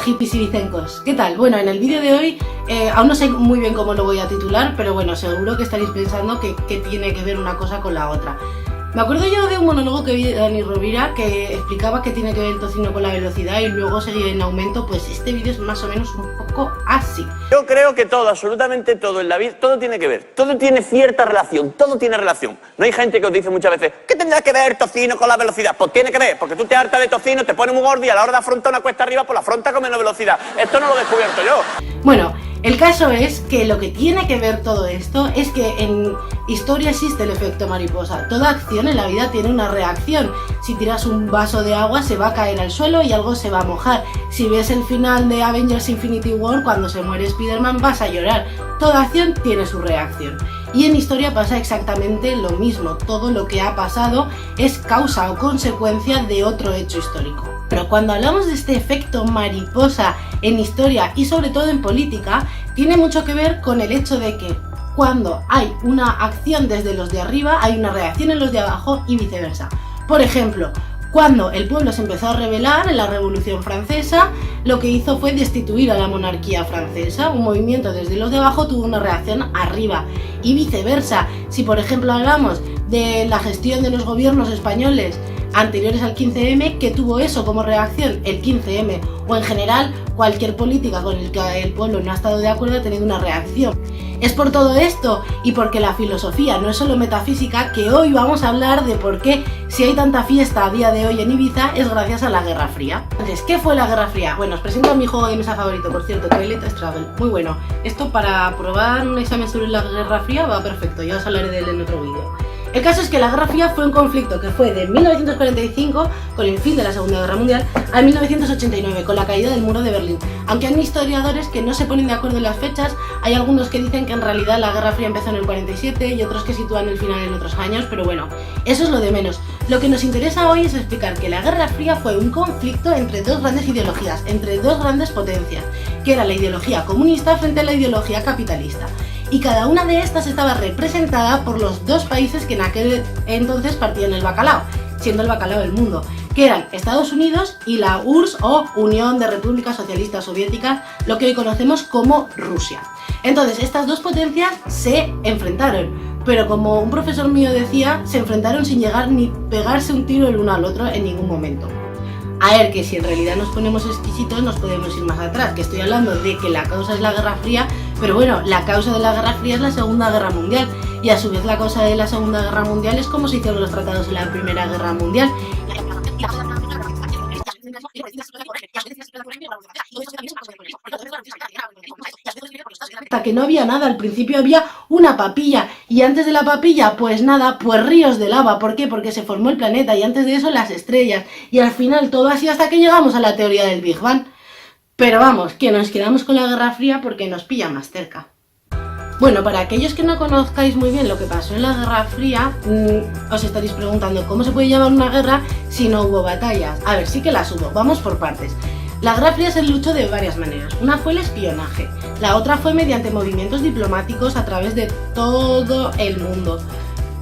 hippies y vicencos, ¿qué tal? Bueno, en el vídeo de hoy aún no sé muy bien cómo lo voy a titular, pero bueno, seguro que estaréis pensando que tiene que ver una cosa con la otra. Me acuerdo yo de un monólogo que vi de Dani Rovira que explicaba que tiene que ver el tocino con la velocidad y luego seguir en aumento. Pues este vídeo es más o menos un poco así. Yo creo que todo, absolutamente todo en la vida, todo tiene que ver, todo tiene cierta relación, todo tiene relación. No hay gente que os dice muchas veces, ¿qué tendrá que ver el tocino con la velocidad? Pues tiene que ver, porque tú te hartas de tocino, te pones muy gordo y a la hora de afrontar una cuesta arriba, pues la afronta con menos velocidad. Esto no lo he descubierto yo. Bueno, el caso es que lo que tiene que ver todo esto es que en historia existe el efecto mariposa. Toda acción en la vida tiene una reacción. Si tiras un vaso de agua se va a caer al suelo y algo se va a mojar. Si ves el final de Avengers Infinity War, cuando se muere Spider-Man vas a llorar. Toda acción tiene su reacción. Y en historia pasa exactamente lo mismo. Todo lo que ha pasado es causa o consecuencia de otro hecho histórico. Pero cuando hablamos de este efecto mariposa en historia y sobre todo en política, tiene mucho que ver con el hecho de que cuando hay una acción desde los de arriba, hay una reacción en los de abajo y viceversa. Por ejemplo, cuando el pueblo se empezó a rebelar en la Revolución Francesa, lo que hizo fue destituir a la monarquía francesa. Un movimiento desde los de abajo tuvo una reacción arriba y viceversa. Si por ejemplo hablamos de la gestión de los gobiernos españoles anteriores al 15M, ¿qué tuvo eso como reacción? El 15M, o en general cualquier política con la que el pueblo no ha estado de acuerdo ha tenido una reacción. Es por todo esto y porque la filosofía no es solo metafísica que hoy vamos a hablar de por qué si hay tanta fiesta a día de hoy en Ibiza es gracias a la Guerra Fría. Entonces, ¿qué fue la Guerra Fría? Bueno, os presento a mi juego de mesa favorito, por cierto, Twilight Struggle, muy bueno. Esto para probar un examen sobre la Guerra Fría va perfecto, ya os hablaré de él en otro vídeo. El caso es que la Guerra Fría fue un conflicto que fue de 1945, con el fin de la Segunda Guerra Mundial, a 1989, con la caída del muro de Berlín. Aunque hay historiadores que no se ponen de acuerdo en las fechas, hay algunos que dicen que en realidad la Guerra Fría empezó en el 47 y otros que sitúan el final en otros años, pero bueno, eso es lo de menos. Lo que nos interesa hoy es explicar que la Guerra Fría fue un conflicto entre dos grandes ideologías, entre dos grandes potencias, que era la ideología comunista frente a la ideología capitalista. Y cada una de estas estaba representada por los dos países que en aquel entonces partían el bacalao, siendo el bacalao del mundo, que eran Estados Unidos y la URSS o Unión de Repúblicas Socialistas Soviéticas, lo que hoy conocemos como Rusia. Entonces estas dos potencias se enfrentaron, pero como un profesor mío decía, se enfrentaron sin llegar ni pegarse un tiro el uno al otro en ningún momento. A ver, que si en realidad nos ponemos exquisitos nos podemos ir más atrás, que estoy hablando de que la causa es la Guerra Fría, pero bueno, la causa de la Guerra Fría es la Segunda Guerra Mundial, y a su vez la causa de la Segunda Guerra Mundial es cómo se hicieron los tratados en la Primera Guerra Mundial. Hasta que no había nada, al principio había una papilla y antes de la papilla pues nada, pues ríos de lava. ¿Por qué? Porque se formó el planeta y antes de eso las estrellas y al final todo así hasta que llegamos a la teoría del Big Bang. Pero vamos, que nos quedamos con la Guerra Fría porque nos pilla más cerca. Bueno, para aquellos que no conozcáis muy bien lo que pasó en la Guerra Fría, os estaréis preguntando ¿cómo se puede llevar una guerra si no hubo batallas? A ver, sí que las hubo, vamos por partes. La Guerra Fría se luchó de varias maneras. Una fue el espionaje, la otra fue mediante movimientos diplomáticos a través de todo el mundo.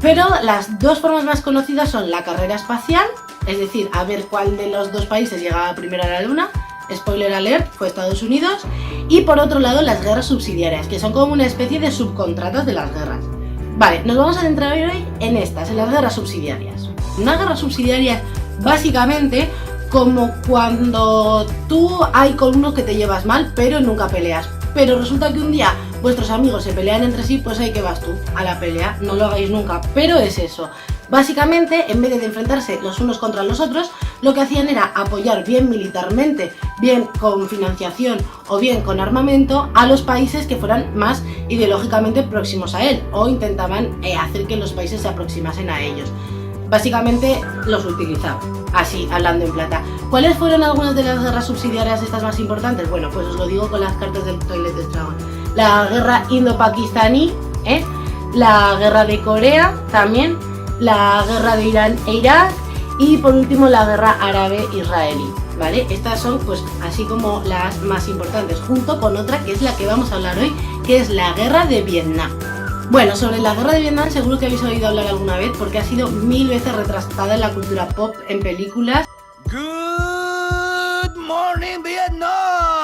Pero las dos formas más conocidas son la carrera espacial, es decir, a ver cuál de los dos países llegaba primero a la Luna. Spoiler alert, fue Estados Unidos. Y por otro lado las guerras subsidiarias, que son como una especie de subcontratas de las guerras. Vale, nos vamos a centrar hoy en estas, en las guerras subsidiarias. Una guerra subsidiaria es básicamente como cuando tú hay con uno que te llevas mal pero nunca peleas, pero resulta que un día vuestros amigos se pelean entre sí, pues ahí que vas tú a la pelea. No lo hagáis nunca, pero es eso. Básicamente, en vez de enfrentarse los unos contra los otros, lo que hacían era apoyar bien militarmente, bien con financiación o bien con armamento a los países que fueran más ideológicamente próximos a él, o intentaban hacer que los países se aproximasen a ellos. Básicamente los utilizaban, así hablando en plata. ¿Cuáles fueron algunas de las guerras subsidiarias estas más importantes? Bueno, pues os lo digo con las cartas del Twilight Struggle. La guerra indo-pakistaní, la guerra de Corea también, la guerra de Irán e Irak y por último la guerra árabe-israelí, ¿vale? Estas son pues así como las más importantes, junto con otra que es la que vamos a hablar hoy, que es la guerra de Vietnam. Bueno, sobre la guerra de Vietnam seguro que habéis oído hablar alguna vez porque ha sido 1000 veces retratada en la cultura pop, en películas. Good morning, Vietnam!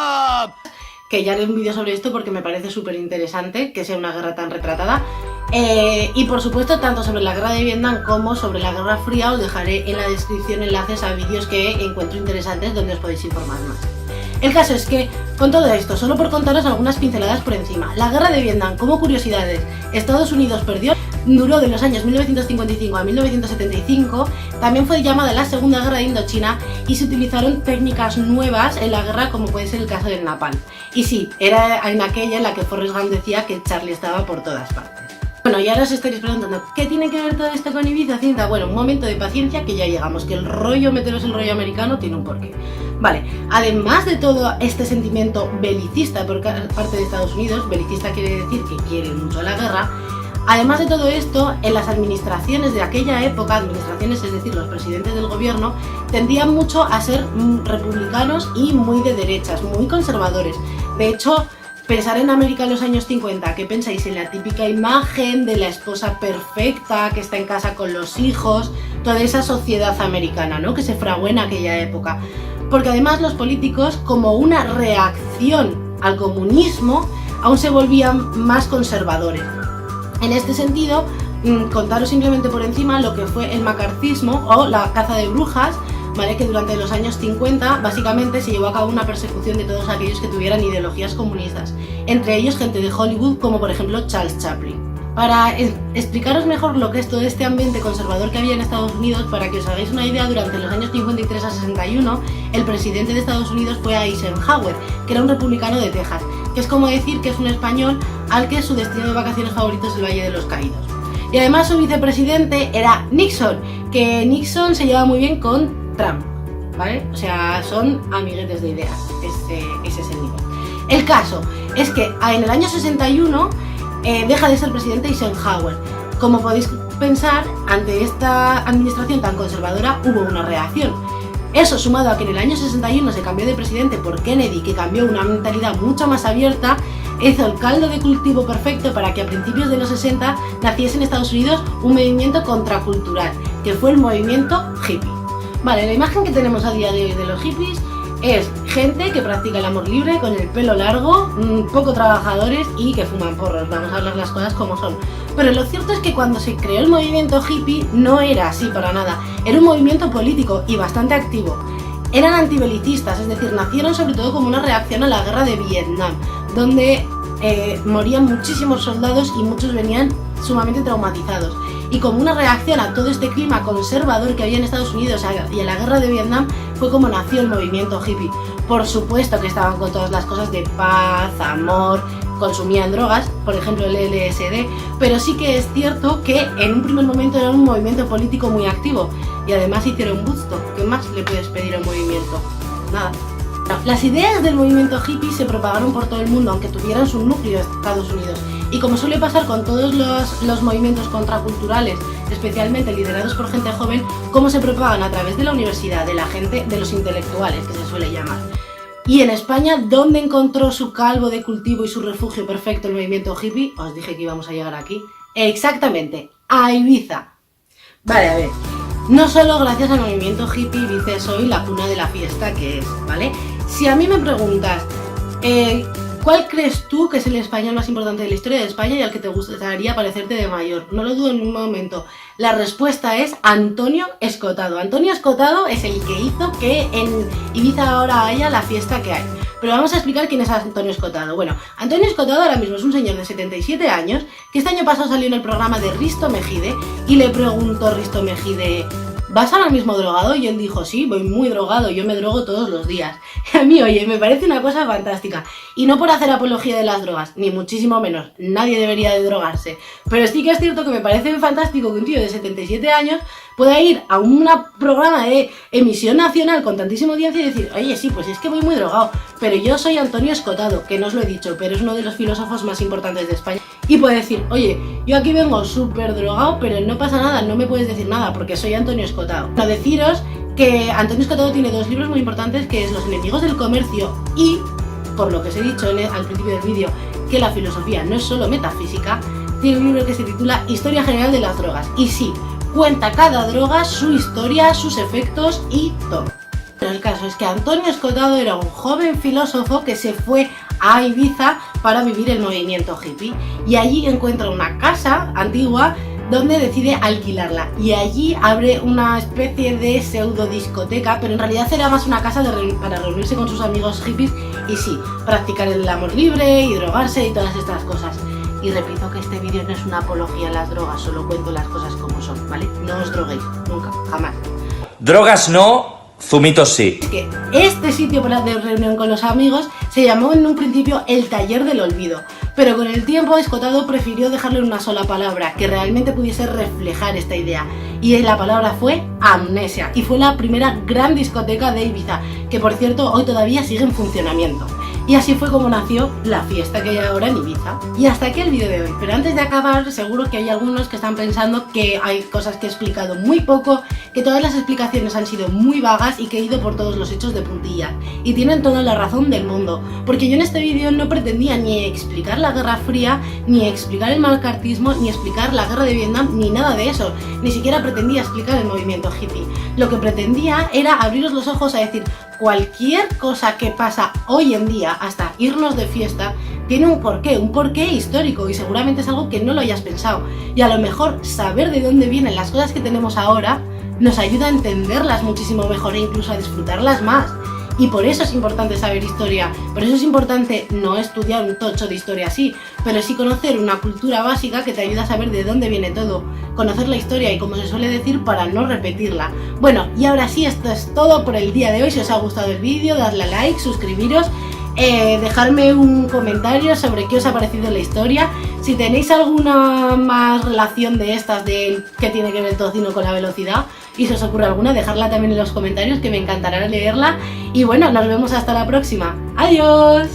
que ya haré un vídeo sobre esto porque me parece súper interesante que sea una guerra tan retratada. Y por supuesto, tanto sobre la guerra de Vietnam como sobre la Guerra Fría os dejaré en la descripción enlaces a vídeos que encuentro interesantes donde os podéis informar más. El caso es que, con todo esto, solo por contaros algunas pinceladas por encima, la Guerra de Vietnam, como curiosidades, Estados Unidos perdió, duró de los años 1955 a 1975, también fue llamada la Segunda Guerra de Indochina y se utilizaron técnicas nuevas en la guerra como puede ser el caso del napalm. Y sí, era en aquella en la que Forrest Gump decía que Charlie estaba por todas partes. Bueno, y ahora os estaréis preguntando, ¿qué tiene que ver todo esto con Ibiza, Cinta? Bueno, un momento de paciencia que ya llegamos, que el rollo meteros el rollo americano tiene un porqué. Vale, además de todo este sentimiento belicista por parte de Estados Unidos, belicista quiere decir que quiere mucho la guerra, además de todo esto, en las administraciones de aquella época, administraciones, es decir, los presidentes del gobierno, tendían mucho a ser republicanos y muy de derechas, muy conservadores. De hecho, pensar en América en los años 50, ¿qué pensáis? En la típica imagen de la esposa perfecta que está en casa con los hijos, toda esa sociedad americana, ¿no?, que se fraguó en aquella época. Porque además los políticos, como una reacción al comunismo, aún se volvían más conservadores. En este sentido, contaros simplemente por encima lo que fue el macartismo o la caza de brujas, ¿vale? Que durante los años 50 básicamente se llevó a cabo una persecución de todos aquellos que tuvieran ideologías comunistas, entre ellos gente de Hollywood como por ejemplo Charles Chaplin. Para explicaros mejor lo que es todo este ambiente conservador que había en Estados Unidos, para que os hagáis una idea, durante los años 53 a 61 el presidente de Estados Unidos fue Eisenhower, que era un republicano de Texas, que es como decir que es un español al que su destino de vacaciones favorito es el Valle de los Caídos. Y además su vicepresidente era Nixon, que Nixon se lleva muy bien con Trump, ¿vale? O sea, son amiguetes de ideas, ese es el nivel. El caso es que en el año 61 deja de ser presidente Eisenhower. Como podéis pensar, ante esta administración tan conservadora hubo una reacción. Eso, sumado a que en el año 61 se cambió de presidente por Kennedy, que cambió una mentalidad mucho más abierta, hizo el caldo de cultivo perfecto para que a principios de los 60 naciese en Estados Unidos un movimiento contracultural, que fue el movimiento hippie. Vale, la imagen que tenemos a día de hoy de los hippies es gente que practica el amor libre, con el pelo largo, poco trabajadores y que fuman porros. Vamos a hablar las cosas como son. Pero lo cierto es que cuando se creó el movimiento hippie no era así para nada. Era un movimiento político y bastante activo. Eran antibelicistas, es decir, nacieron sobre todo como una reacción a la guerra de Vietnam, donde morían muchísimos soldados y muchos venían sumamente traumatizados. Y como una reacción a todo este clima conservador que había en Estados Unidos y a la guerra de Vietnam, fue como nació el movimiento hippie. Por supuesto que estaban con todas las cosas de paz, amor, consumían drogas, por ejemplo el LSD, pero sí que es cierto que en un primer momento era un movimiento político muy activo y además hicieron Woodstock. ¿Qué más le puedes pedir a un movimiento? Nada. Las ideas del movimiento hippie se propagaron por todo el mundo, aunque tuvieran su núcleo en Estados Unidos. Y como suele pasar con todos los movimientos contraculturales, especialmente liderados por gente joven, cómo se propagan a través de la universidad, de la gente, de los intelectuales, que se suele llamar. Y en España, ¿dónde encontró su calvo de cultivo y su refugio perfecto el movimiento hippie? Os dije que íbamos a llegar aquí. Exactamente, a Ibiza. Vale, a ver. No solo gracias al movimiento hippie Ibiza es hoy la cuna de la fiesta que es, ¿vale? Si a mí me preguntas, ¿cuál crees tú que es el español más importante de la historia de España y al que te gustaría parecerte de mayor? No lo dudo en un momento. La respuesta es Antonio Escotado. Antonio Escotado es el que hizo que en Ibiza ahora haya la fiesta que hay. Pero vamos a explicar quién es Antonio Escotado. Bueno, Antonio Escotado ahora mismo es un señor de 77 años que este año pasado salió en el programa de Risto Mejide y le preguntó Risto Mejide: ¿vas ahora mismo drogado? Y él dijo: sí, voy muy drogado, yo me drogo todos los días. Y a mí, oye, me parece una cosa fantástica. Y no por hacer apología de las drogas, ni muchísimo menos, nadie debería de drogarse. Pero sí que es cierto que me parece fantástico que un tío de 77 años pueda ir a un programa de emisión nacional con tantísima audiencia y decir: oye, sí, pues es que voy muy drogado, pero yo soy Antonio Escotado, que no os lo he dicho, pero es uno de los filósofos más importantes de España. Y puede decir: oye, yo aquí vengo súper drogado, pero no pasa nada, no me puedes decir nada, porque soy Antonio Escotado. Para deciros que Antonio Escotado tiene dos libros muy importantes, que es Los enemigos del comercio y, por lo que os he dicho al principio del vídeo, que la filosofía no es solo metafísica, tiene un libro que se titula Historia General de las Drogas. Y sí, cuenta cada droga, su historia, sus efectos y todo. Pero el caso es que Antonio Escotado era un joven filósofo que se fue a Ibiza para vivir el movimiento hippie. Y allí encuentra una casa antigua donde decide alquilarla. Y allí abre una especie de pseudo discoteca, pero en realidad era más una casa para reunirse con sus amigos hippies y sí, practicar el amor libre y drogarse y todas estas cosas. Y repito que este vídeo no es una apología a las drogas, solo cuento las cosas como son, ¿vale? No os droguéis, nunca, jamás. Drogas no, zumitos sí. Es que este sitio de reunión con los amigos se llamó en un principio el Taller del Olvido, pero con el tiempo Escotado prefirió dejarle una sola palabra que realmente pudiese reflejar esta idea, y la palabra fue amnesia, y fue la primera gran discoteca de Ibiza, que por cierto hoy todavía sigue en funcionamiento. Y así fue como nació la fiesta que hay ahora en Ibiza. Y hasta aquí el vídeo de hoy, pero antes de acabar seguro que hay algunos que están pensando que hay cosas que he explicado muy poco, que todas las explicaciones han sido muy vagas y que he ido por todos los hechos de puntilla. Y tienen toda la razón del mundo, porque yo en este vídeo no pretendía ni explicar la Guerra Fría, ni explicar el macartismo, ni explicar la Guerra de Vietnam, ni nada de eso. Ni siquiera pretendía explicar el movimiento hippie. Lo que pretendía era abriros los ojos a decir, cualquier cosa que pasa hoy en día, hasta irnos de fiesta, tiene un porqué histórico, y seguramente es algo que no lo hayas pensado. Y a lo mejor saber de dónde vienen las cosas que tenemos ahora nos ayuda a entenderlas muchísimo mejor e incluso a disfrutarlas más. Y por eso es importante saber historia, por eso es importante no estudiar un tocho de historia así, pero sí conocer una cultura básica que te ayuda a saber de dónde viene todo, conocer la historia y, como se suele decir, para no repetirla. Bueno, y ahora sí, esto es todo por el día de hoy. Si os ha gustado el vídeo, dadle a like, suscribiros, dejarme un comentario sobre qué os ha parecido la historia. Si tenéis alguna más relación de estas, de qué tiene que ver el tocino con la velocidad, y si os ocurre alguna, dejadla también en los comentarios, que me encantará leerla. Y bueno, nos vemos hasta la próxima. ¡Adiós!